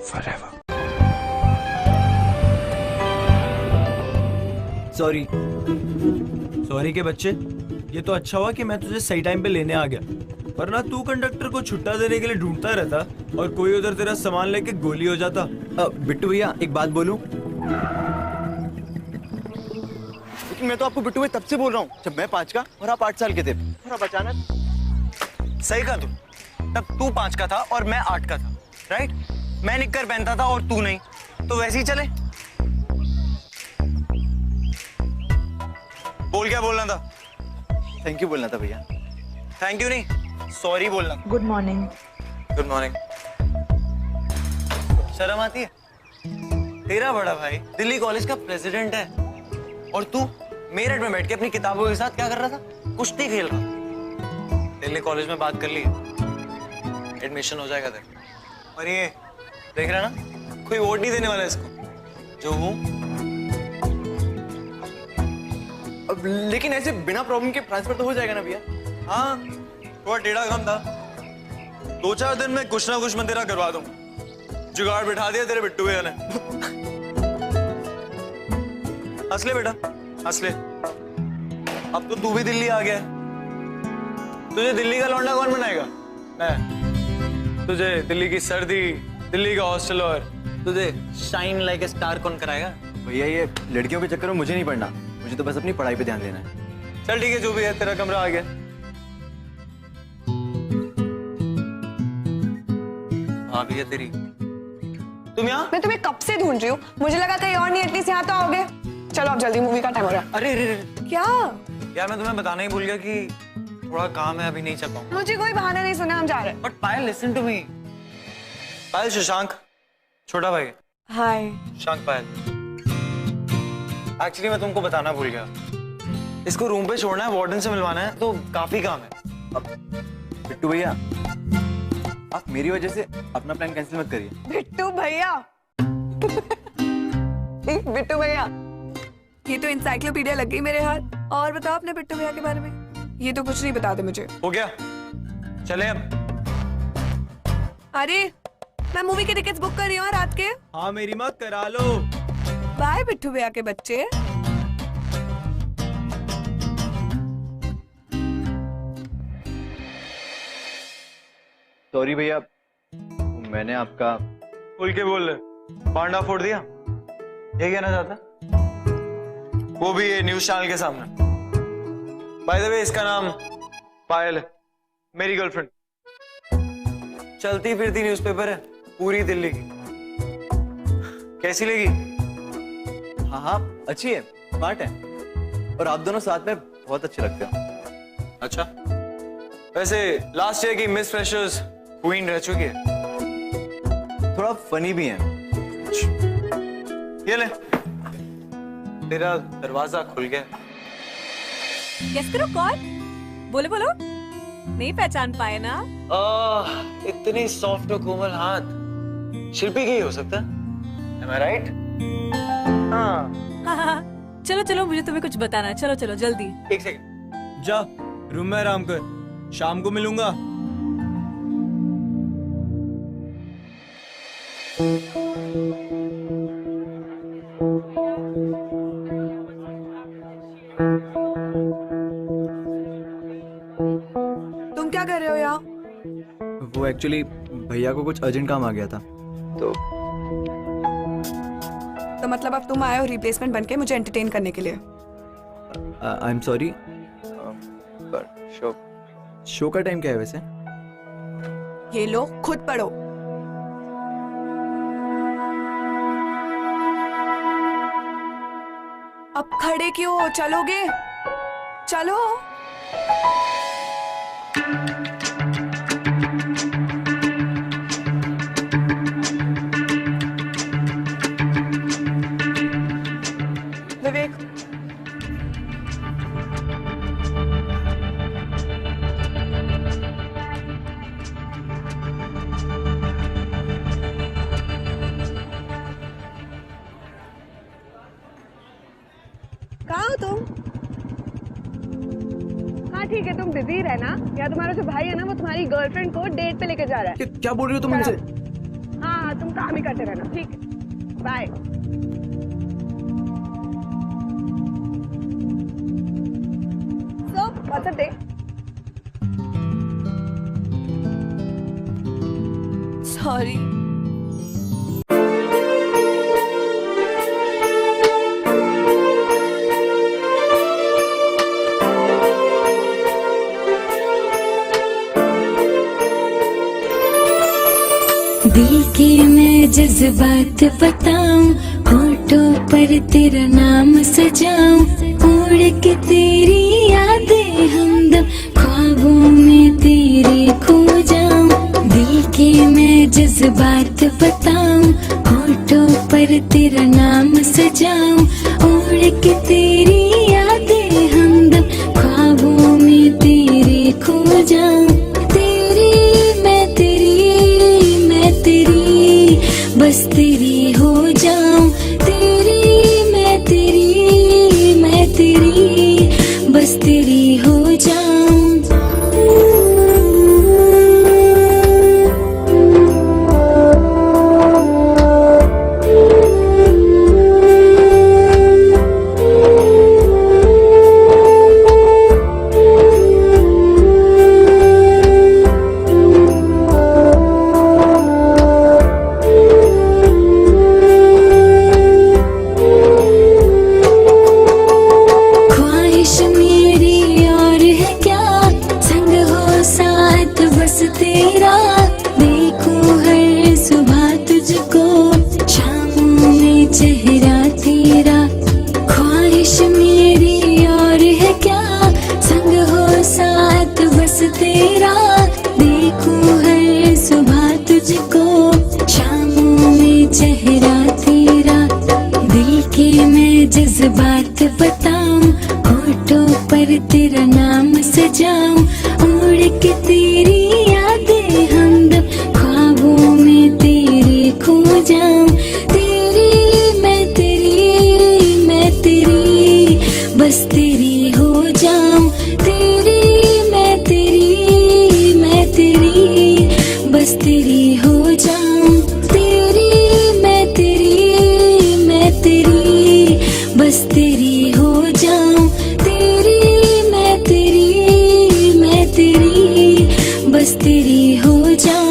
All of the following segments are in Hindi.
forever. सॉरी के बच्चे, ये तो अच्छा हुआ कि मैं तुझे सही टाइम पे लेने आ गया, वरना तू कंडक्टर को छुट्टा देने के लिए ढूंढता रहता और कोई उधर तेरा सामान लेके गोली हो जाता। बिट्टू भैया एक बात बोलूं? लेकिन मैं तो आपको बिट्टू भैया तब से बोल रहा हूँ जब मैं 5 का और आप 8 साल के थे। थोड़ा बचाना। सही कहा तू, तब तू 5 का था और मैं 8 का था, राइट? मैं निक्कर पहनता था और तू नहीं, तो वैसे ही चले। बोल, क्या बोलना था? थैंक यू बोलना था भैया। थैंक यू नहीं, सॉरी बोलना। Good morning. Good morning. शर्म आती है? तेरा बड़ा भाई दिल्ली कॉलेज का प्रेसिडेंट है और तू मेरठ में बैठ के अपनी किताबों के साथ क्या कर रहा था? कुश्ती खेल रहा। दिल्ली कॉलेज में बात कर ली, एडमिशन हो जाएगा तेरा। और ये देख रहा ना, कोई वोट नहीं देने वाला इसको, जो हूँ। अब लेकिन ऐसे बिना प्रॉब्लम के ट्रांसफर तो हो जाएगा ना भैया? हाँ, थोड़ा टेढ़ा काम था। 2-4 दिन में कुछ ना कुछ मैं तेरा करवा दूंगा। जुगाड़ बिठा दिया तेरे बिट्टू भैया ने। हंस ले बेटा, हंस ले। अब तो तू भी दिल्ली आ गया है। तुझे दिल्ली का लौंडा कौन बनाएगा? मैं। तुझे दिल्ली की सर्दी, दिल्ली का हॉस्टल और तुझे शाइन लाइक ए स्टार कौन कराएगा? भैया ये लड़कियों के चक्कर में मुझे नहीं पड़ना, मुझे तो बस अपनी पढ़ाई पे ध्यान देना है। चल ठीक है, जो भी है, तेरा कमरा आ गया। भाभी है तेरी। तुम यहाँ? मैं तुम्हें कब से ढूंढ रही हूँ, मुझे लगा कहीं और नहीं, एटलीस्ट यहाँ तो आओगे। चलो अब जल्दी, मूवी का टाइम हो रहा है। अरे अरे क्या? यार मैं तुम्हें बताना ही भूल गया कि थोड़ा काम है, अभी नहीं चल पाऊंगा। मुझे कोई बहाना नहीं सुना, हम जा रहे हैं। But Payal, listen to me. Payal Shashank छोटा भाई। हाय। शशांक पायल। एक्चुअली मैं तुमको बताना भूल गया, इसको रूम पे छोड़ना है, वार्डन से मिलवाना है, तो काफी काम है। अब बिट्टू भैया आप मेरी वजह से अपना प्लान कैंसिल मत करिए। बिट्टू भैया। बिट्टू भैया, ये तो इंसाइक्लोपीडिया लग गई मेरे हाथ। और बताओ अपने बिट्टू भैया के बारे में। ये तो कुछ नहीं बताते मुझे। हो गया, चले अब। अरे मैं मूवी के टिकट्स बुक कर रही हूँ रात के। हाँ मेरी माँ, करा लो। बाय बिट्टू भैया के बच्चे। सॉरी भैया, मैंने आपका खुल के बोल ले, पांडा फोड़ दिया, ये कहना चाहता? वो भी ये न्यूज चैनल के सामने। बाय द वे, इसका नाम पायल है, मेरी गर्लफ्रेंड। चलती फिरती न्यूज़पेपर है पूरी दिल्ली की। कैसी लगी? हाँ हाँ अच्छी है, स्मार्ट है, और आप दोनों साथ में बहुत अच्छे लगते हो। अच्छा, वैसे लास्ट ईयर की मिस फ्रेशर्स क्वीन रह चुकी है। थोड़ा फनी भी है। ये ले, तेरा दरवाजा खुल गया। गेस करो कौन? बोलो बोलो। नहीं पहचान पाए ना? इतनी सॉफ्ट और कोमल हाथ, शिल्पी की हो सकता है। Am I right? हाँ। हाँ। चलो चलो, मुझे तुम्हें कुछ बताना है। चलो चलो जल्दी। एक सेकंड। जा रूम में आराम कर, शाम को मिलूंगा। तुम क्या कर रहे हो यहाँ? वो एक्चुअली भैया को कुछ अर्जेंट काम आ गया था, तो मतलब अब तुम आए हो रिप्लेसमेंट बनके मुझे एंटरटेन करने के लिए? आई एम सॉरी, पर शो का टाइम क्या है वैसे? ये लो, खुद पढ़ो। अब खड़े क्यों हो? चलोगे? चलो। विवेक, कहाँ हो तुम? हाँ ठीक है, तुम बिजी रहना, या तुम्हारा जो भाई है ना वो तुम्हारी गर्लफ्रेंड को डेट पे लेके जा रहा है। क्या बोल रही हो तुम मुझसे? हाँ हाँ तुम काम ही करते रहना, ठीक है, बाय। व्हाट्सएप देख। सॉरी। दिल के मैं जज्बात बताऊं, होठों पर तेरा नाम सजाऊं, उड़ के तेरी यादें हमदम ख्वाबों में तेरे खो जाऊं। दिल के मैं जज्बात बताऊं, होठों पर तेरा नाम सजाऊं, उड़ के तेरी यादें हमदम ख्वाबों में तेरे खो जाऊं। बस तेरी हो जाऊं, तेरी मैं तेरी बस तेरी हो जाऊं। जज्बात बताऊं, होठों पर तेरा नाम सजाऊं, उड़ के तेरी यादें हमदम ख्वाबों में तेरे खो जाऊं। तेरी मैं तेरी बस तेरी हो जाऊं। तेरी मैं तेरी बस तेरी हो जाऊं। तेरी मैं तेरी बस तेरी हो जाऊं। तेरी मैं तेरी बस तेरी हो जाऊं।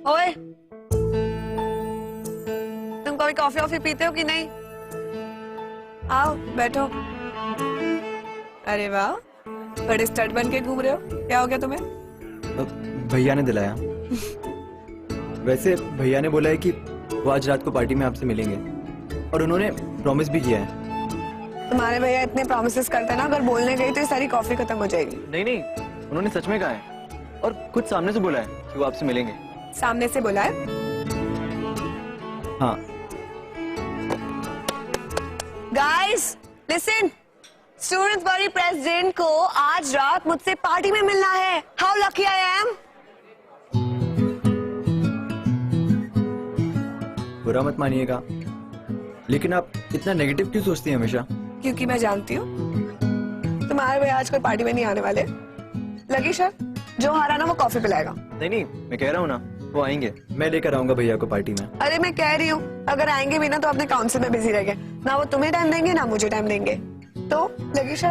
ओए, तुम कभी कॉफी वॉफी पीते हो कि नहीं? आओ बैठो। अरे वाह, बड़े स्टड बन के घूम रहे हो, क्या हो गया तुम्हें? भैया ने दिलाया। वैसे भैया ने बोला है कि वो आज रात को पार्टी में आपसे मिलेंगे और उन्होंने प्रॉमिस भी किया है। तुम्हारे भैया इतने प्रॉमिसेस करते हैं ना, अगर बोलने गई तो ये सारी कॉफी खत्म हो जाएगी। नहीं, उन्होंने सच में कहा है और खुद सामने से बोला है कि वो आपसे मिलेंगे। सामने से बोला है? हाँ। Guys listen, students body president को आज रात मुझसे पार्टी में मिलना है। How lucky I am. बुरा मत मानिएगा, लेकिन आप इतना नेगेटिव क्यों सोचती हैं हमेशा? क्योंकि मैं जानती हूँ तुम्हारे भैया आज कोई पार्टी में नहीं आने वाले। लगी सर, जो हारा ना वो कॉफी पिलाएगा। नहीं, मैं कह रहा हूँ ना वो आएंगे। मैं लेकर आऊंगा भैया को पार्टी में। अरे मैं कह रही हूँ, अगर आएंगे भी ना तो अपने काउंसिल में बिजी रहेंगे, ना वो तुम्हें टाइम देंगे ना मुझे टाइम देंगे। तो लगी सर,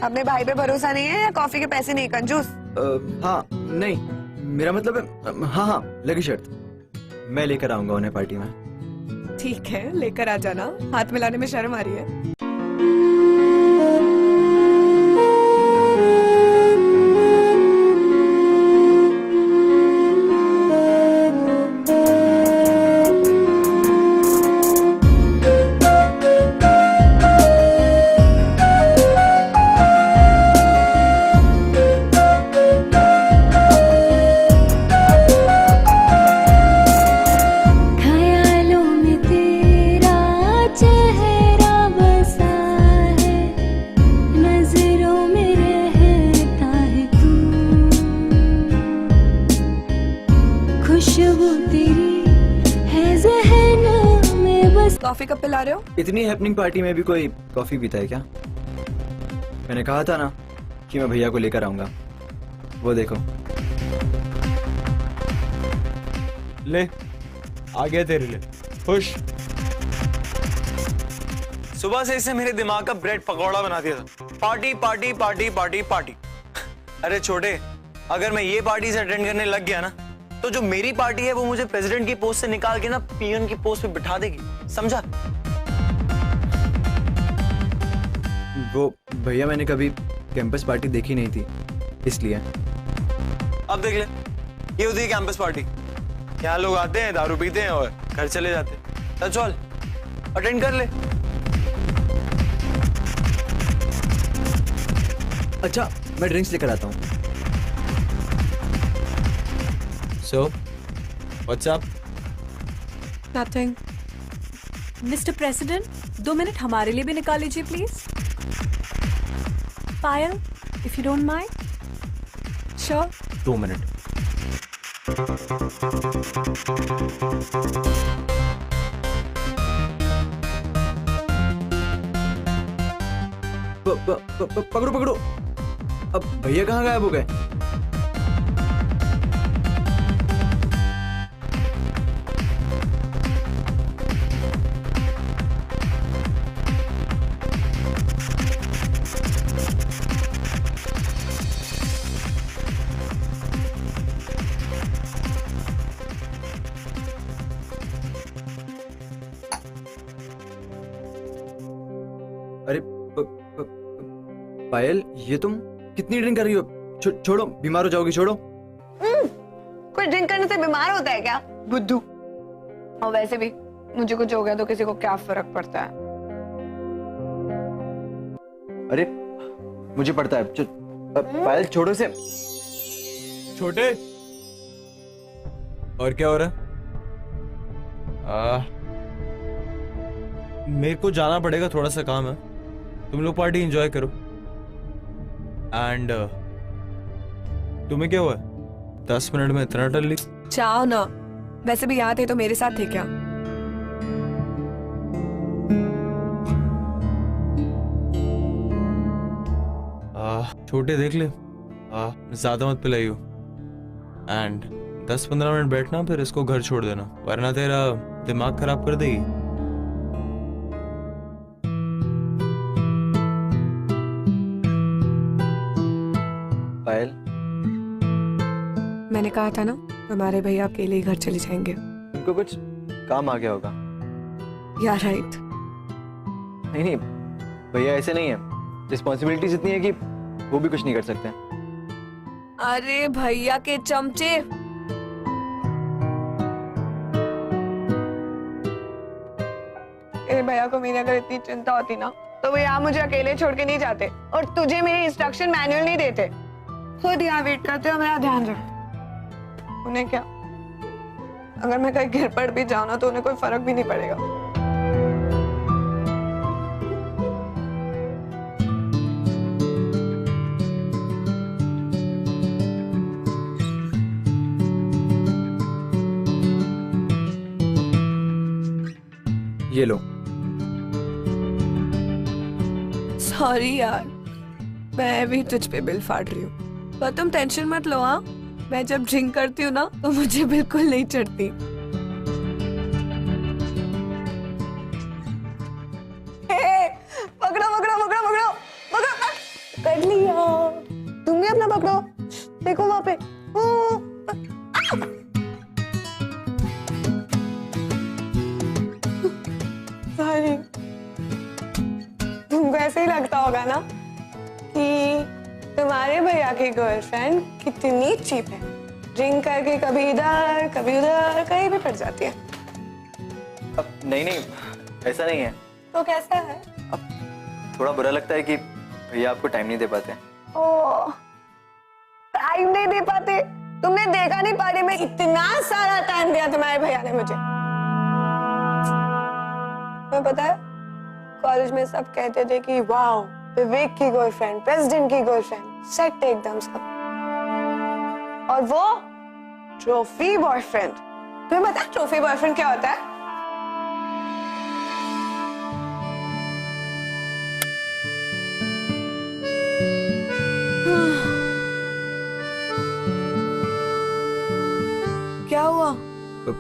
अपने भाई पे भरोसा नहीं है या कॉफी के पैसे नहीं कंजूस? हाँ नहीं, मेरा मतलब है हाँ लगी शर्त, मैं लेकर आऊंगा उन्हें पार्टी में। ठीक है, लेकर आ जाना, हाथ मिलाने में शर्म आ रही है। ख्यालों में तेरा चेहरा बसा कॉफी कब पिला रहे हो? इतनी हैपनिंग पार्टी में भी कोई कॉफी पीता है क्या? मैंने कहा था ना कि मैं भैया को लेकर आऊंगा। वो देखो। ले आ गया तेरे लिए। खुश? सुबह से इसने मेरे दिमाग का ब्रेड पकौड़ा बना दिया था। Party party party party party. अरे छोटे, अगर मैं ये पार्टी से अटेंड करने लग गया ना, तो जो मेरी पार्टी है वो मुझे प्रेसिडेंट की पोस्ट से निकाल के ना पीएम की पोस्ट पे बिठा देगी, समझा? वो भैया मैंने कभी कैंपस पार्टी देखी नहीं थी, इसलिए। अब देख ले, ये होती है कैंपस पार्टी। यहाँ लोग आते हैं, दारू पीते हैं और घर चले जाते हैं। चल चल, अटेंड कर ले। अच्छा, मैं ड्रिंक्स लेकर आता हूँ। So, what's up? Nothing. Mister president, 2 minute हमारे लिए भी निकाल लीजिए please. Payal, if you don't mind. Sure. 2 minute. पकड़ो पकड़ो। अब भैया कहाँ गायब हो गए? अरे पायल, ये तुम कितनी ड्रिंक कर रही हो? छोड़ो, बीमार हो जाओगी, छोड़ो। कोई ड्रिंक करने से बीमार होता है क्या, बुद्धू? और वैसे भी मुझे कुछ हो गया तो किसी को क्या फर्क पड़ता है? अरे मुझे पड़ता है। पायल छोड़ो से। छोटे, और क्या हो रहा है? मेरे को जाना पड़ेगा, थोड़ा सा काम है। तुम लोग पार्टी एंजॉय करो। एंड तुम्हें क्या हुआ? 10 मिनट में इतना टल्ली? जाओ ना, वैसे भी यहाँ थे तो मेरे साथ थे क्या? छोटे देख ले, ज्यादा मत पिलाइयो। एंड 10-15 मिनट बैठना, फिर इसको घर छोड़ देना, वरना तेरा दिमाग खराब कर देगी। पायल, मैंने कहा था ना, हमारे भैया अकेले ही घर चले जाएंगे। उनको कुछ काम आ गया होगा। यार राइट। नहीं नहीं, भैया ऐसे नहीं है। रिस्पॉन्सिबिलिटीज इतनी है कि वो भी कुछ नहीं कर सकते। अरे भैया के चमचे। तेरे भैया को मेरी अगर इतनी चिंता होती ना, तो वो यहाँ मुझे अकेले छोड़ के नहीं जाते और तुझे मेरी इंस्ट्रक्शन मैनुअल नहीं देते। खुद यहाँ वेट करते हो, मेरा ध्यान रख। उन्हें क्या, अगर मैं कहीं गिर पड़ भी जाऊँ ना तो उन्हें कोई फर्क भी नहीं पड़ेगा। ये लो। सॉरी यार, मैं भी तुझ पे बिल फाड़ रही हूँ, पर तुम टेंशन मत लो। हाँ, मैं जब ड्रिंक करती हूँ ना तो मुझे बिल्कुल नहीं चढ़ती। पकड़ो पकड़ो पकड़ो पकड़ो पकड़ो। कर लिया। तुम भी अपना पकड़ो, देखो वहां पे। सॉरी। तुमको ऐसे ही लगता होगा ना कि तुम्हारे भैया की गर्लफ्रेंड कितनी चीप है, ड्रिंक करके कभी इधर कभी उधर कहीं भी पड़ जाती है। अब नहीं नहीं, ऐसा नहीं है। तो कैसा है? अब थोड़ा बुरा लगता है कि भैया आपको टाइम नहीं दे पाते। ओह, टाइम नहीं दे पाते? तुमने देखा नहीं पार्टी में इतना सारा टाइम दिया तुम्हारे भैया ने मुझे। तुम्हें पता है, कॉलेज में सब कहते थे कि वाओ, विवेक की गर्लफ्रेंड, प्रेसिडेंट की गर्लफ्रेंड, सेट एकदम सब। और वो ट्रॉफी बॉयफ्रेंड। तुम्हें पता है ट्रॉफी बॉयफ्रेंड क्या होता है?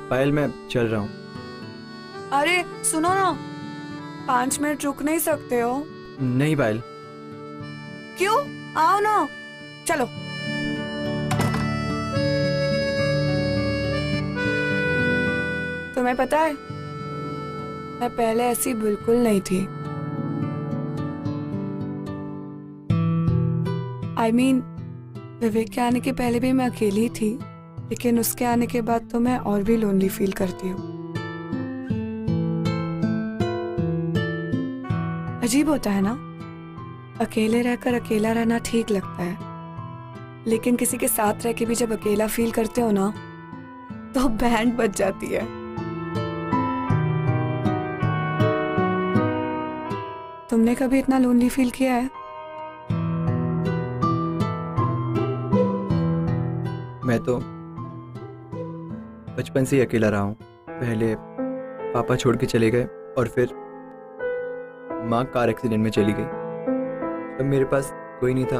पायल मैं चल रहा हूँ। अरे सुनो ना, 5 मिनट रुक नहीं सकते हो? नहीं पायल। क्यों? आओ ना, चलो। तुम्हें पता है, मैं पहले ऐसी बिल्कुल नहीं थी। I mean, विवेक के आने के पहले भी मैं अकेली थी, लेकिन उसके आने के बाद तो मैं और भी लोनली फील करती हूँ। अजीब होता है ना, अकेले रहकर अकेला रहना ठीक लगता है, लेकिन किसी के साथ रह के भी जब अकेला फील करते हो ना, तो बैंड बज जाती है। तुमने कभी इतना लोनली फील किया है? मैं तो बचपन से ही अकेला रहा हूँ। पहले पापा छोड़ के चले गए और फिर माँ कार एक्सीडेंट में चली गई। तब मेरे पास कोई नहीं था।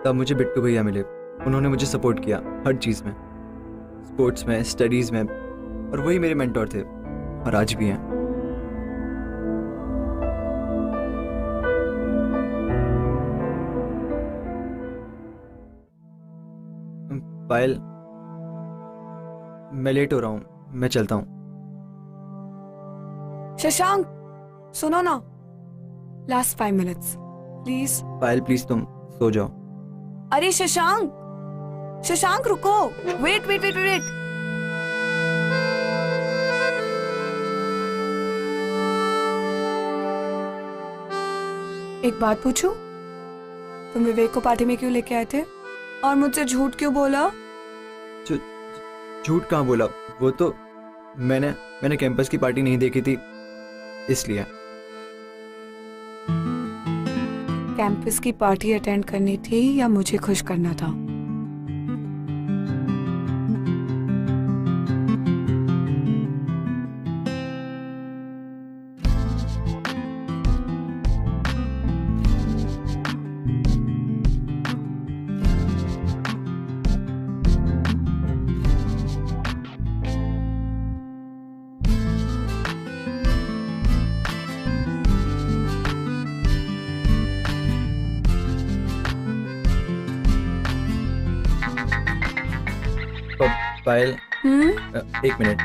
तब मुझे बिट्टू भैया मिले। उन्होंने मुझे सपोर्ट किया हर चीज़ में, स्पोर्ट्स में, स्टडीज़ में, और वही मेरे मेंटोर थे और आज भी हैं। पायल, मैं लेट हो रहा हूँ, मैं चलता हूँ। शशांक, सुनो ना, last 5 minutes please. Payal please तुम सो जाओ। अरे शशांक, शशांक रुको, वेट वेट वेट वेट। एक बात पूछूं? तुम विवेक को पार्टी में क्यों लेके आए थे और मुझसे झूठ क्यों बोला? झूठ कहाँ बोला? वो तो मैंने कैंपस की पार्टी नहीं देखी थी इसलिए। कैंपस की पार्टी अटेंड करनी थी या मुझे खुश करना था? पायल, एक मिनट।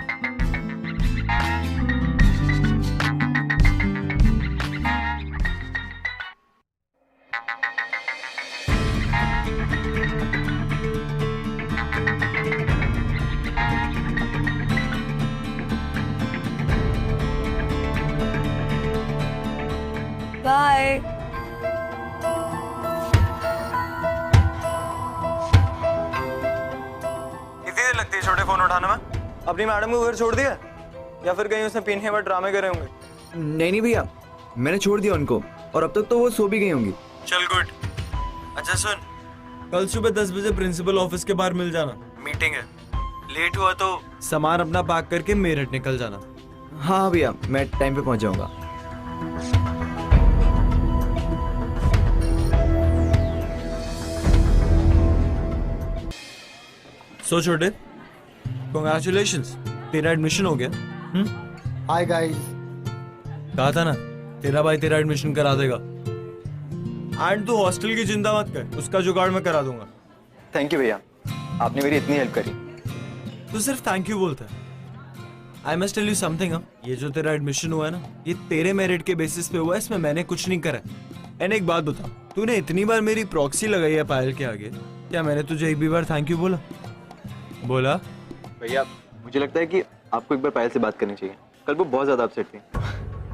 बाय। लगती है छोटे फोन उठाने में। अपनी मैडम को घर छोड़ दिया या फिर कहीं उसने पीने पर ड्रामे करे होंगे? नहीं भैया, मैंने छोड़ दिया उनको और अब तक तो वो सो भी गई होंगी। चल गुड। अच्छा सुन, कल सुबह 10 बजे प्रिंसिपल ऑफिस के बाहर मिल जाना, मीटिंग है। लेट हुआ तो सामान अपना पैक करके मेरठ निकल जाना। हाँ भैया, मैं टाइम पे पहुंच जाऊंगा। सो छोटे, कांग्रेचुलेशंस, तेरा एडमिशन हो गया। Hi guys. कहा था ना, तेरा भाई तेरा एडमिशन करा देगा। एंड तू हॉस्टल की चिंता मत कर, उसका जुगाड़ मैं करा दूंगा। थैंक यू भैया, आपने मेरी इतनी हेल्प करी। तू सिर्फ थैंक यू बोलता है। I must tell you something, ये जो तेरा एडमिशन हुआ है ना, ये तेरे मेरिट के बेसिस पे हुआ है, इसमें मैंने कुछ नहीं करा। एंड एक बात बता, तूने इतनी बार मेरी प्रॉक्सी लगाई है पायल के आगे, क्या मैंने तुझे एक भी बार थैंक यू बोला? भैया मुझे लगता है कि आपको एक बार पायल से बात करनी चाहिए। कल वो बहुत ज्यादा अपसेट थी।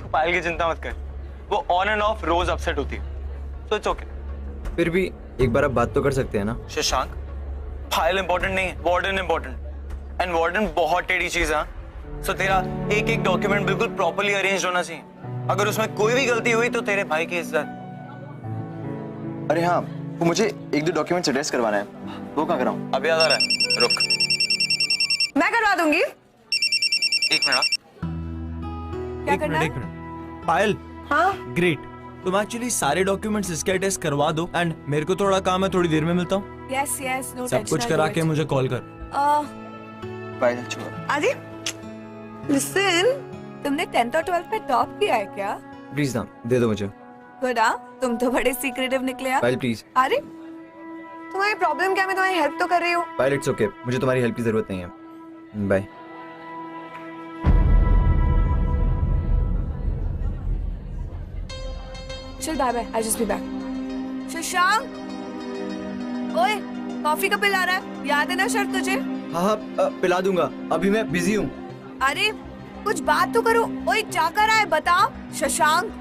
तू पायल की चिंता मत कर, वो on end of rose upset होती है, so it's okay। फिर भी एक बार आप बात तो कर सकते हैं ना। शशांक, फाइल इंपॉर्टेंट नहीं है, वार्डन इंपॉर्टेंट। एंड वार्डन बहुत टेढ़ी चीज है। सो तेरा एक एक डॉक्यूमेंट बिल्कुल प्रॉपर्ली अरेंज होना चाहिए। अगर उसमें कोई भी गलती हुई तो तेरे भाई की इज्जत। अरे हाँ, वो मुझे 1-2 डॉक्यूमेंट्स एड्रेस करवाना है, वो कहाँ कराऊं? अब याद आ रहा है, रुक मैं करवा दूंगी। एक मिनट। क्या करना है? एक मिनट। पायल, हाँ ग्रेट, तुम एक्चुअली सारे डॉक्यूमेंट्स इसके अटेस्ट करवा दो एंड मेरे को थोड़ा काम है, थोड़ी देर में मिलता हूँ। यस यस, नो सब कुछ करा के मुझे कॉल कर। पायल छोड़। आदि लिसन, तुमने 10th और 12th में टॉप किया है क्या? प्लीज ना, दे दो मुझे। गुड, तुम तो बड़े सीक्रेटिव निकले यार। पायल प्लीज। अरे तुम्हारी प्रॉब्लम क्या है? मैं तुम्हारी हेल्प तो कर रही हूँ। पायल इट्स ओके, मुझे तुम्हारी हेल्प की जरूरत नहीं है। बाय। चल bye bye, I just be back. Shashank, ओए कॉफी का बिल आ रहा है, याद है ना शर्त तुझे? हाँ हाँ, पिला दूंगा, अभी मैं बिजी हूँ। अरे कुछ बात तो करो। ओए क्या कर रहा है बता। Shashank,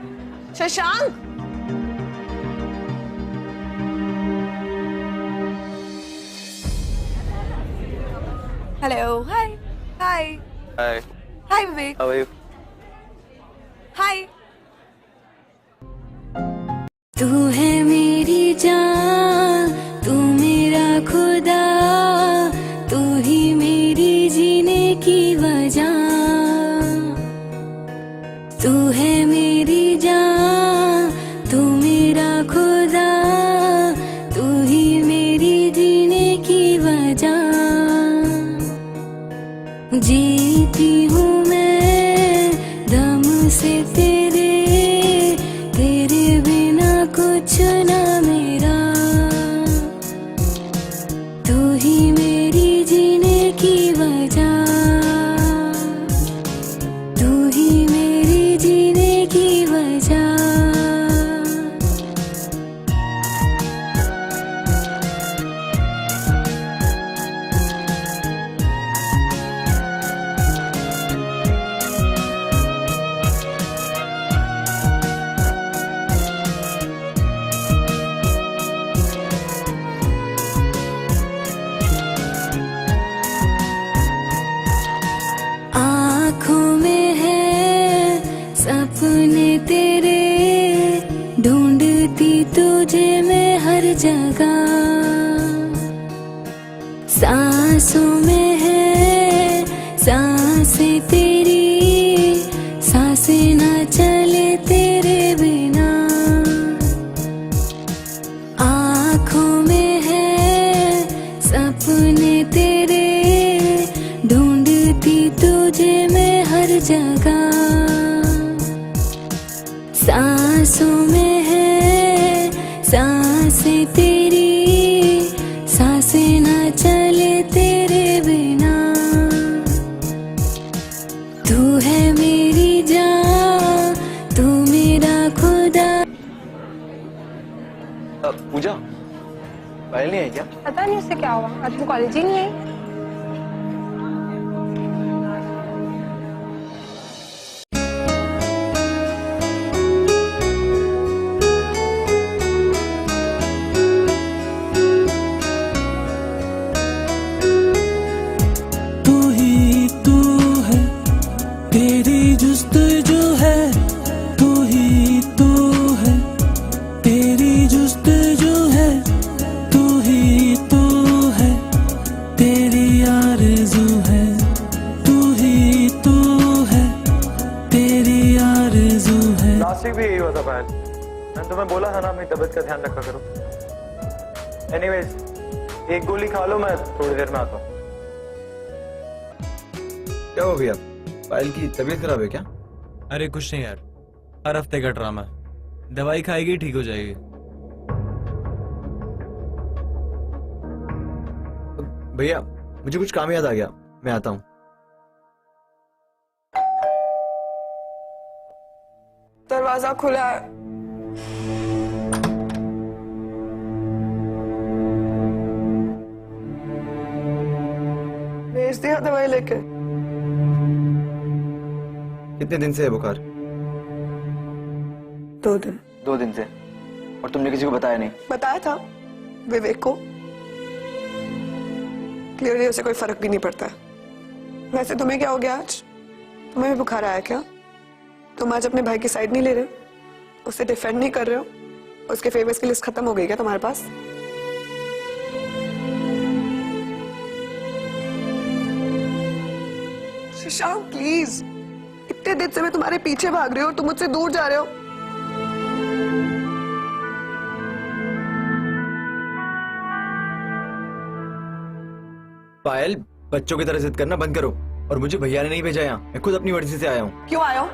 Shashank, hello, hi hi hi, hi Vivek, how are you? Hi. तू है मेरी जान, तू मेरा खुदा, तू ही मेरी जीने की वजह। तू है मेरी जान, तू मेरा खुदा, तू ही मेरी जीने की वजह। जीती हूँ मैं दम से तेरे, तेरे बिना कुछ ना मेरा। तू ही मेरी जीने की वजह, तू ही मेरी जीने की वजह। आँखों में है सपने तेरे, ढूंढती तुझे मैं हर जगह। सांसों में है सांसें तेरी, सांसें ना चले तेरे बिना। आँखों में है सपने तेरे, ढूंढती तुझे मैं हर जगह। सांसों में है सांसें तेरी, सांसें ना चले तेरे बिना। तू है मेरी जान, तू मेरा खुदा। पूजा, पायल नहीं आई क्या? पता नहीं उससे क्या हुआ, आज वो कॉलेज ही नहीं आई। तू ही तू है, तेरी जुस्तजू है। तू ही तू है, तेरी जुस्तजू है। तू ही तू है, तेरी आरज़ू है। तू ही तू है, तेरी आरज़ू है। लास्ट वीक भी यही हुआ था पायल। मैंने तुम्हें बोला था ना अपनी तबीयत का ध्यान रखा करो। एनीवेज, एक गोली खा लो, मैं थोड़ी देर में आता हूँ। क्या हो गया? पायल की तबीयत खराब है क्या? अरे कुछ नहीं यार, हर हफ्ते का ड्रामा है। दवाई खाएगी ठीक हो जाएगी। भैया मुझे कुछ काम याद आ गया, मैं आता हूँ। दरवाजा खुला है। भेज दिया दवाई लेके। कितने दिन से है बुखार? 2 दिन। 2 दिन से? और तुमने किसी को बताया नहीं? बताया था विवेक को। क्लियरली उसे कोई फर्क भी नहीं पड़ता है। वैसे तुम्हें क्या हो गया आज? तुम्हें भी बुखार आया क्या? तुम आज अपने भाई की साइड नहीं ले रहे हो, उसे डिफेंड नहीं कर रहे हो? उसके फेवर्स की लिस्ट खत्म हो गई क्या तुम्हारे पास? शशांक प्लीज, इतने दिन से मैं तुम्हारे पीछे भाग रही हूँ, तुम मुझसे दूर जा रहे हो। पायल बच्चों की तरह जिद करना बंद करो। और मुझे भैया ने नहीं भेजा यहाँ, मैं खुद अपनी मर्जी से आया हूँ। क्यों आयो?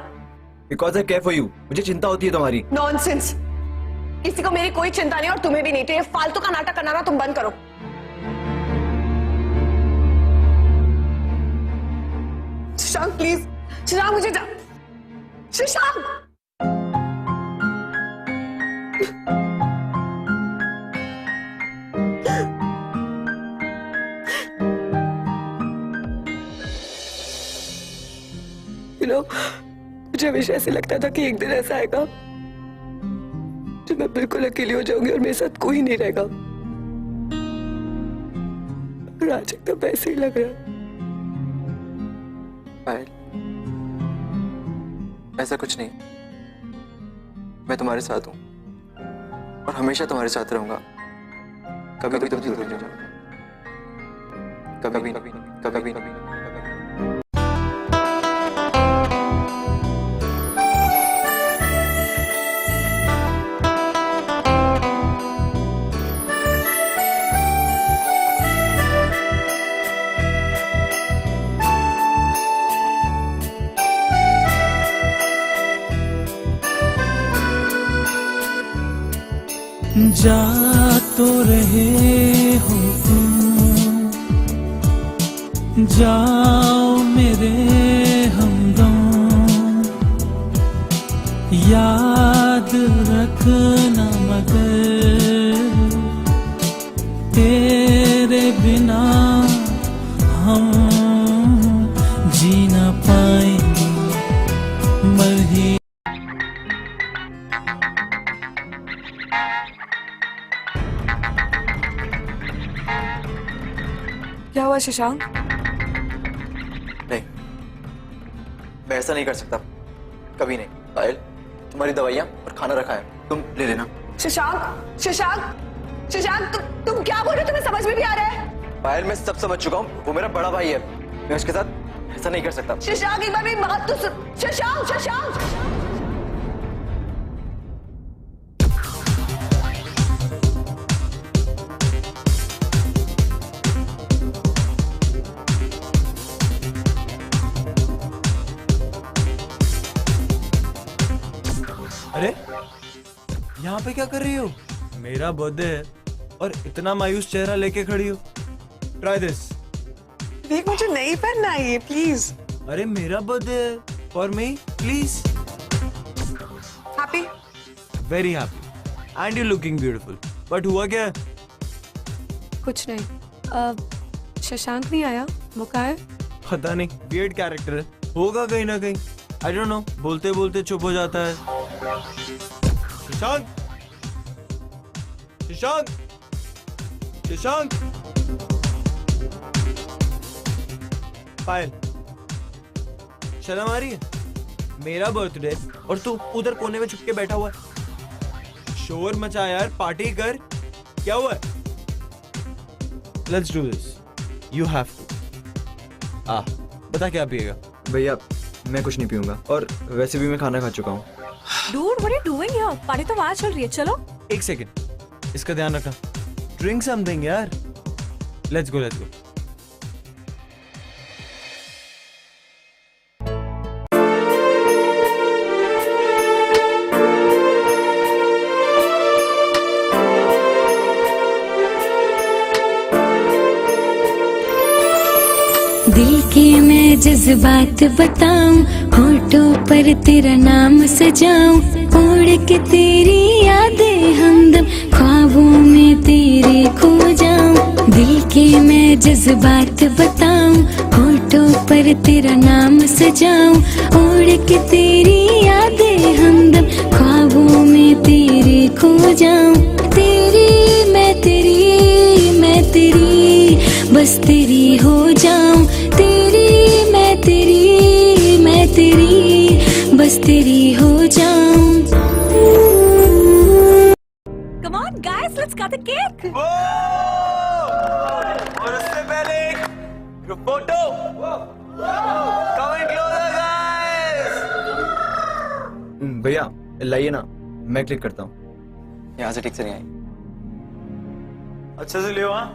Because I care for you, मुझे चिंता होती है तुम्हारी। नॉनसेंस, किसी को मेरी कोई चिंता नहीं और तुम्हें भी नहीं, तो ये फालतू का नाटक करना ना तुम बंद करो। शशांक प्लीज, शशांक मुझे शशांक मुझे हमेशा ऐसे लगता था कि एक दिन ऐसा आएगा जब मैं बिल्कुल अकेली हो जाऊंगी और मेरे साथ कोई नहीं रहेगा। और आज एकदम वैसे ही लग रहा है। पायल, ऐसा कुछ नहीं, मैं तुम्हारे साथ हूँ और हमेशा तुम्हारे साथ रहूंगा। कभी कभी तुम दूर नहीं जाओ, कभी कभी कभी कभी। जा तो रहे हो तुम, जाओ मेरे हमदम, याद रखना मगर तेरे बिना हम जी ना पाएंगे, मर ही। क्या हुआ शशांक? नहीं, मैं ऐसा नहीं कर सकता, कभी नहीं। पायल, तुम्हारी दवाइयाँ और खाना रखा है, तुम ले लेना। शशांक, शशांक, शशांक, तुम क्या बोल रहे हो? तुम्हें समझ में भी आ रहा है? पायल, मैं सब समझ चुका हूँ, वो मेरा बड़ा भाई है, मैं उसके साथ ऐसा नहीं कर सकता। शशांक, एक बार मेरी बात तो सुन। शशांक, शशांक, अरे यहाँ पे क्या कर रही हो? मेरा बर्थडे है और इतना मायूस चेहरा लेके खड़ी हो। Try this. देख, मुझे नहीं पहनना है ये, प्लीज। अरे मेरा बर्थडे है, for me please. Happy? Very happy and you looking beautiful. But हुआ क्या? कुछ नहीं। शशांक नहीं आया, वो कहाँ है? पता नहीं, वियर्ड कैरेक्टर है, होगा कहीं ना कहीं। आई डोंट नो, बोलते बोलते चुप हो जाता है। शशांक, शशांक, शशांक। पायल, शर्म आ रही है? मेरा बर्थडे और तू उधर कोने में छुप के बैठा हुआ है। शोर मचा यार, पार्टी कर। क्या हुआ? Let's do this, you have to. बता क्या पिएगा? भैया, मैं कुछ नहीं पीऊंगा और वैसे भी मैं खाना खा चुका हूँ। Dude, what are you doing here? Party तो वहाँ चल रही है, चलो। एक सेकेंड, इसका ध्यान रखना। ड्रिंक समथिंग यार। Let's go, let's go. दिल के मैं जज्बात बताऊं, होठों पर तेरा नाम सजाऊं, उड़ के तेरी यादें हमदम ख्वाबों में तेरे खो जाऊं। दिल के मैं जज्बात बताऊं, होठों पर तेरा नाम सजाऊं, उड़ के तेरी यादें हमदम ख्वाबों में तेरे खो जाऊं। तेरी मैं तेरी, मैं तेरी, बस तेरी हो जाऊं। तेरी मैं तेरी, मैं तेरी, बस तेरी हो जाऊं। Come on, guys, let's cut the cake. और उससे पहले एक फोटो। Comment closure guys. भैया लाइए ना, मैं क्लिक करता हूँ। यहाँ से ठीक से नहीं आई। अच्छे से लियो। हाँ,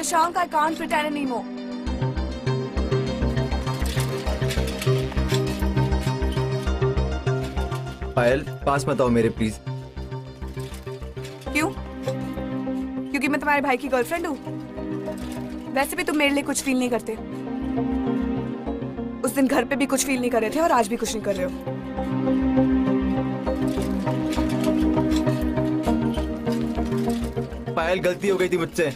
Shashank, I can't pretend anymore. पायल पास मत आओ मेरे प्लीज। क्यों? क्योंकि मैं तुम्हारे भाई की गर्लफ्रेंड हूँ? वैसे भी तुम मेरे लिए कुछ फील नहीं करते। उस दिन घर पे भी कुछ फील नहीं कर रहे थे और आज भी कुछ नहीं कर रहे हो। पायल गलती हो गई थी मुझसे।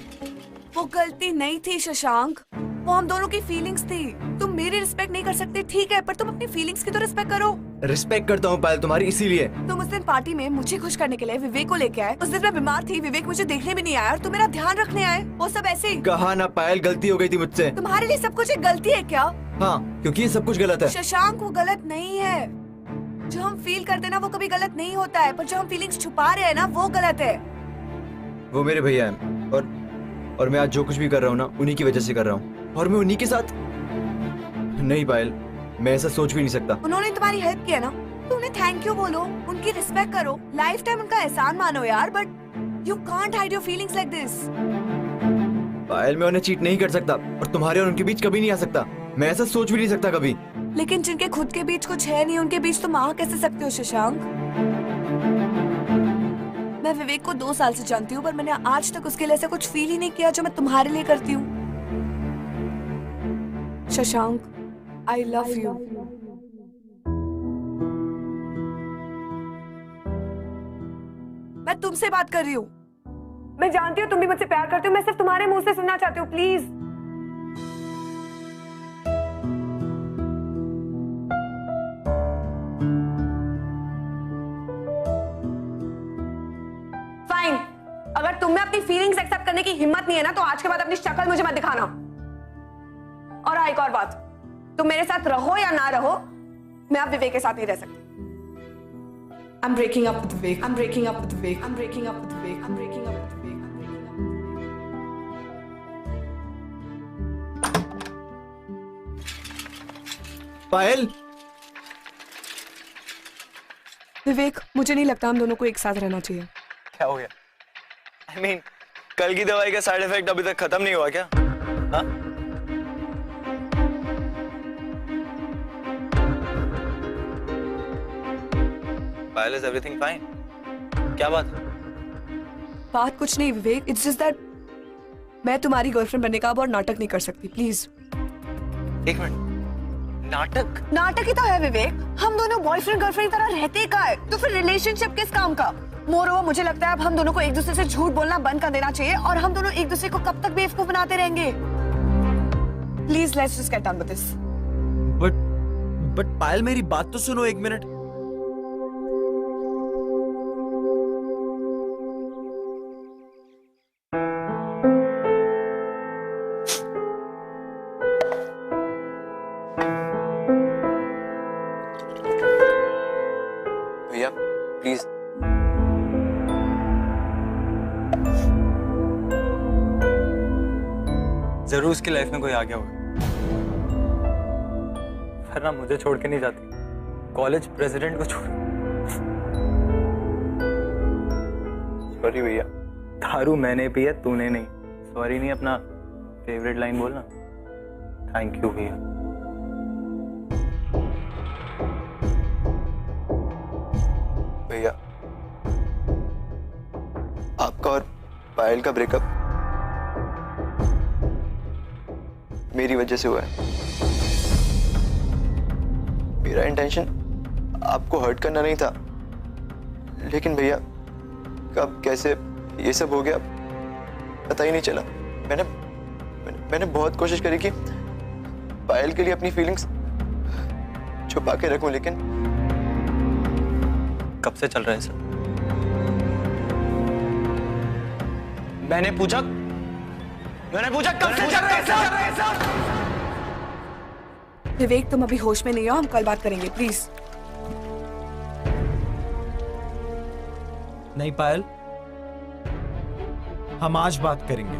वो गलती नहीं थी शशांक, वो हम दोनों की फीलिंग्स थी। तुम मेरी रिस्पेक्ट नहीं कर सकते ठीक है, पर तुम अपनी फीलिंग्स की तो रिस्पेक्ट करो। रिस्पेक्ट करता हूँ पायल तुम्हारी, इसीलिए। तुम उस दिन पार्टी में मुझे खुश करने के लिए विवेक को लेके आए। उस दिन मैं बीमार थी, विवेक मुझे देखने भी नहीं आया और तुम मेरा ध्यान रखने आए। वो सब ऐसे ही। कहा ना पायल गलती हो गई थी मुझसे। तुम्हारे लिए सब कुछ एक गलती है क्या? हाँ, क्योंकि ये सब कुछ गलत है। शशांक वो गलत नहीं है। जो हम फील करते हैं ना वो कभी गलत नहीं होता है, पर जो हम फीलिंग्स छुपा रहे हैं ना वो गलत है। वो मेरे भैया हैं और मैं आज जो कुछ भी कर रहा हूँ ना उन्हीं की वजह से कर रहा हूँ, और मैं उन्हीं के साथ। नहीं पायल, मैं ऐसा सोच भी नहीं सकता। उन्होंने तुम्हारी हेल्प किया ना, तो उन्हें थैंक यू बोलो, उनकी रिस्पेक्ट करो, लाइफ टाइम उनका एहसान मानो यार। But you can't hide your feelings like this. Payal मैं उन्हें चीट नहीं कर सकता और तुम्हारे और उनके बीच कभी नहीं आ सकता। मैं ऐसा सोच भी नहीं सकता कभी। लेकिन जिनके खुद के बीच कुछ है नहीं, उनके बीच तुम आ कैसे सकते हो शशांक? मैं विवेक को 2 साल से जानती हूँ, पर मैंने आज तक उसके लिए ऐसा कुछ फील ही नहीं किया जो मैं तुम्हारे लिए करती हूँ। Shashank, I love you. मैं तुमसे बात कर रही हूँ। मैं जानती हूँ तुम भी मुझसे प्यार करते हो, मैं सिर्फ तुम्हारे मुंह से सुनना चाहती हूँ, प्लीज। फाइन, अगर तुम में अपनी फीलिंग्स एक्सेप्ट करने की हिम्मत नहीं है ना, तो आज के बाद अपनी शक्ल मुझे मत दिखाना। और हाँ, एक और बात, तुम मेरे साथ रहो या ना रहो, मैं अब विवेक के साथ नहीं रह सकती। I'm breaking up with Vivek. I'm breaking up with Vivek. I'm breaking up with Vivek. I'm breaking up with Vivek. I'm breaking up with Vivek. पायल, विवेक, मुझे नहीं लगता हम दोनों को एक साथ रहना चाहिए। क्या हो गया? I mean, कल की दवाई का साइड इफेक्ट अभी तक खत्म नहीं हुआ क्या? हाँ? पायल, is everything fine? क्या बात है? बात कुछ नहीं विवेक, इट्स जस्ट दैट मैं तुम्हारी गर्लफ्रेंड बनने का अब और नाटक नहीं कर सकती, प्लीज। एक मिनट, नाटक? नाटक ही तो है विवेक, हम दोनों बॉयफ्रेंड गर्लफ्रेंड की तरह रहते का है, तो फिर रिलेशनशिप किस काम का? मोरोवर मुझे लगता है अब हम दोनों को एक दूसरे से झूठ बोलना बंद कर देना चाहिए, और हम दोनों एक दूसरे को कब तक बेवकूफ बनाते रहेंगे? Please let's just get on with this. But Payal मेरी बात तो सुनो एक मिनट। भैया प्लीज। जरूर उसकी लाइफ में कोई आ गया होगा, वरना मुझे छोड़ के नहीं जाती, कॉलेज प्रेसिडेंट को छोड़। सॉरी भैया, दारू मैंने पी है, तूने नहीं। सॉरी नहीं, अपना फेवरेट लाइन बोलना। थैंक यू भैया। भैया आपका और पायल का ब्रेकअप मेरी वजह से हुआ है। मेरा इंटेंशन आपको हर्ट करना नहीं था, लेकिन भैया कब कैसे ये सब हो गया पता ही नहीं चला। मैंने बहुत कोशिश करी कि पायल के लिए अपनी फीलिंग्स छुपा के रखूं, लेकिन कब से चल रहा है सर? मैंने पूछा कब से चल रहा है सर? विवेक, तुम अभी होश में नहीं हो, हम कल बात करेंगे प्लीज। नहीं पायल, हम आज बात करेंगे।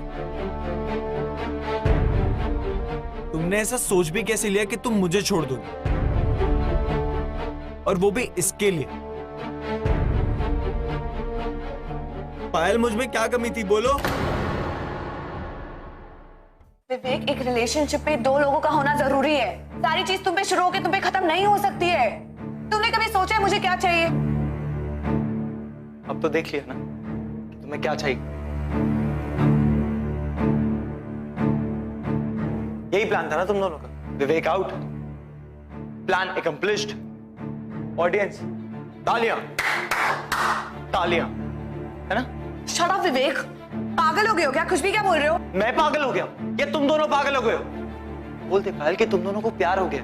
तुमने ऐसा सोच भी कैसे लिया कि तुम मुझे छोड़ दोगे, और वो भी इसके लिए? पायल, मुझ में क्या कमी थी बोलो? विवेक, एक रिलेशनशिप में दो लोगों का होना जरूरी है। सारी चीज तुम पे शुरू होकर तुम पे खत्म नहीं हो सकती है। तुमने कभी सोचा है मुझे क्या चाहिए? अब तो देख लिया ना कि तुम्हें क्या चाहिए। यही प्लान था ना तुम दोनों का। विवेक आउट, प्लान अकम्प्लिश्ड। ऑडियंस तालियां, तालियां, है ना? शट अप विवेक, पागल हो गए हो क्या? कुछ भी क्या बोल रहे हो? मैं पागल हो गया या तुम दोनों पागल हो गए हो? बोलते पायल कि तुम दोनों को प्यार हो गया।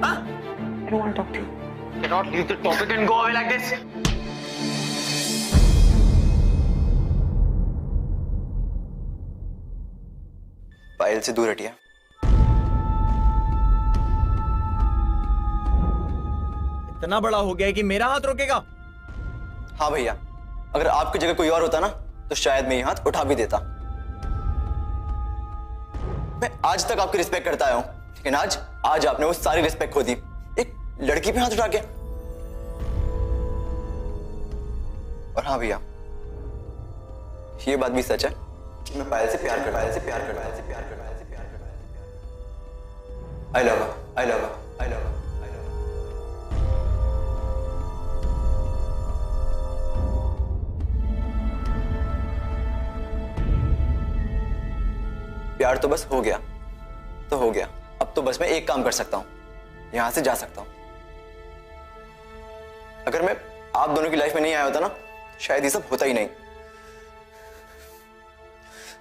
I don't want to talk to you. Cannot leave the topic and go away like this. पायल से दूर हटिया। इतना बड़ा हो गया है कि मेरा हाथ रोकेगा? हाँ भैया, अगर आपकी जगह कोई और होता ना तो शायद मैं ये हाथ उठा भी देता। मैं आज तक आपकी रिस्पेक्ट करता आया हूं, लेकिन आज आपने वो सारी रिस्पेक्ट खो दी एक लड़की पे हाथ उठा के। और हाँ भैया, ये बात भी सच है कि मैं पायल से प्यार करता I love I love I love. प्यार तो बस हो गया तो हो गया। अब तो बस मैं एक काम कर सकता हूं, यहां से जा सकता हूं। अगर मैं आप दोनों की लाइफ में नहीं आया होता ना तो शायद ये सब होता ही नहीं।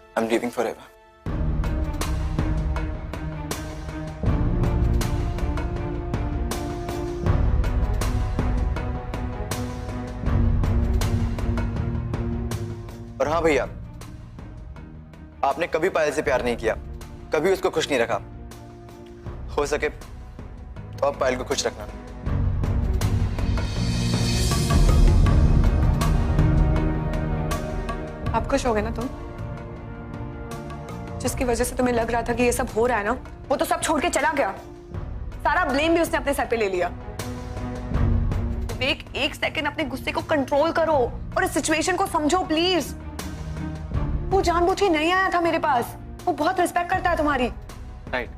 I am living forever. और हाँ भैया, आपने कभी पायल से प्यार नहीं किया, कभी उसको खुश नहीं रखा। हो सके तो आप पायल को खुश रखना। आप खुश हो गए ना? तुम जिसकी वजह से तुम्हें लग रहा था कि ये सब हो रहा है ना, वो तो सब छोड़ के चला गया। सारा ब्लेम भी उसने अपने सर पे ले लिया। विवेक, एक सेकंड अपने गुस्से को कंट्रोल करो और इस सिचुएशन को समझो प्लीज। वो जानबूझ के नहीं आया था मेरे पास, वो बहुत रिस्पेक्ट करता है तुम्हारी। Right,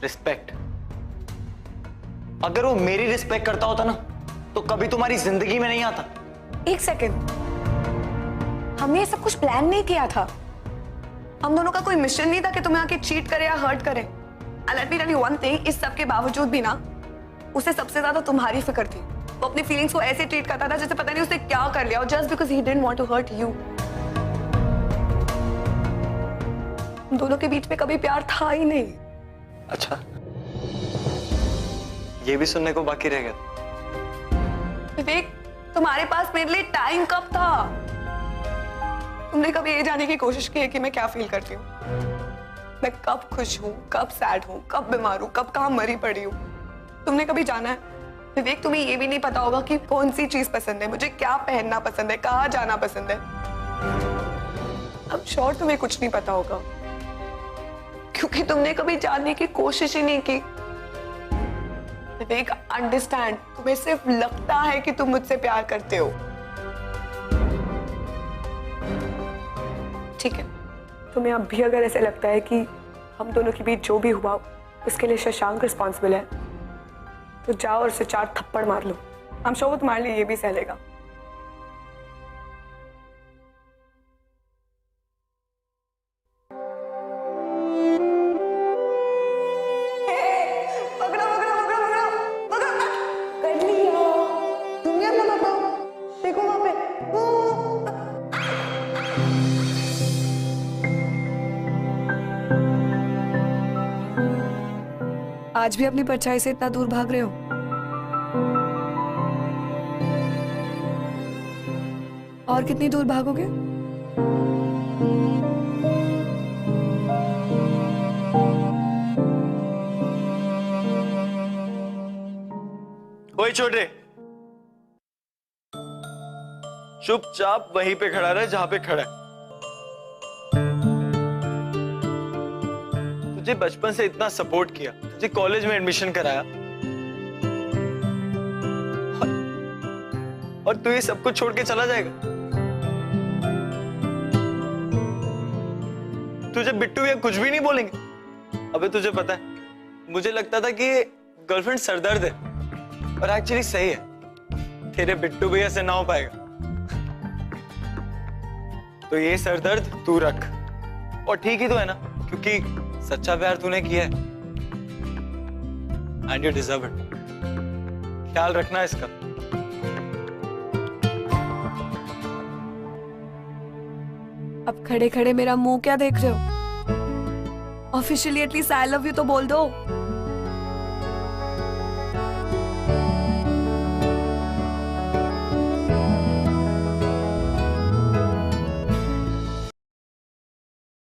respect. अगर वो मेरी रिस्पेक्ट करता होता ना तो कभी तुम्हारी जिंदगी में नहीं आता। एक सेकंड, हमने ये सब कुछ प्लान नहीं किया था। हम दोनों का कोई मिशन नहीं था कि तुम्हें आके चीट करे या हर्ट करे। Let me tell you one thing, इस सब के बावजूद भी ना उसे सबसे ज्यादा तुम्हारी फिक्र थी। वो अपनी फीलिंग्स को ऐसे ट्रीट करता था जैसे पता नहीं उसने क्या कर लिया, just because he didn't want to hurt you. हम दोनों के बीच में कभी प्यार था ही नहीं। अच्छा, ये भी सुनने को बाकी रह गया। विवेक, तुम्हारे पास मेरे लिए टाइम कब था? तुमने कभी ये जानने की कोशिश की है कि मैं क्या फील करती हूँ? मैं कब खुश हूँ, कब सैड हूँ, कब बीमार हूँ, कब कहाँ मरी पड़ी हूँ? तुमने कभी जाना है? विवेक, तुम्हें ये भी नहीं पता होगा कि कौन सी चीज पसंद है, मुझे क्या पहनना पसंद है, कहाँ जाना पसंद है। अब श्योर तुम्हें कुछ नहीं पता होगा क्योंकि तुमने कभी जानने की कोशिश ही नहीं की। विवेक, अंडरस्टैंड, तुम्हें सिर्फ लगता है कि तुम मुझसे प्यार करते हो। ठीक है, तुम्हें अब भी अगर ऐसे लगता है कि हम दोनों के बीच जो भी हुआ उसके लिए शशांक रिस्पॉन्सिबल है, तो जाओ और उसे 4 थप्पड़ मार लो। हम श्योर वो तुम्हारे लिए ये भी सह लेगा। आज भी अपनी परछाई से इतना दूर भाग रहे हो? और कितनी दूर भागोगे? ओए छोटे, चुपचाप वहीं पे खड़ा रहे जहां पे खड़ा है। तुझे बचपन से इतना सपोर्ट किया, तुझे कॉलेज में एडमिशन कराया और तू ये सब कुछ छोड़ के चला जाएगा? तुझे बिट्टू या कुछ भी नहीं बोलेंगे? अबे तुझे पता है, मुझे लगता था कि गर्लफ्रेंड सरदर्द है, और एक्चुअली सही है। तेरे बिट्टू भैया से ना हो पाएगा, तो ये सरदर्द तू रख। और ठीक ही तो है ना, क्योंकि सच्चा प्यार तूने किया है एंड यू डिजर्व इट। ख्याल रखना इसका। अब खड़े खड़े मेरा मुंह क्या देख रहे हो? Officially at least I love you तो बोल दो।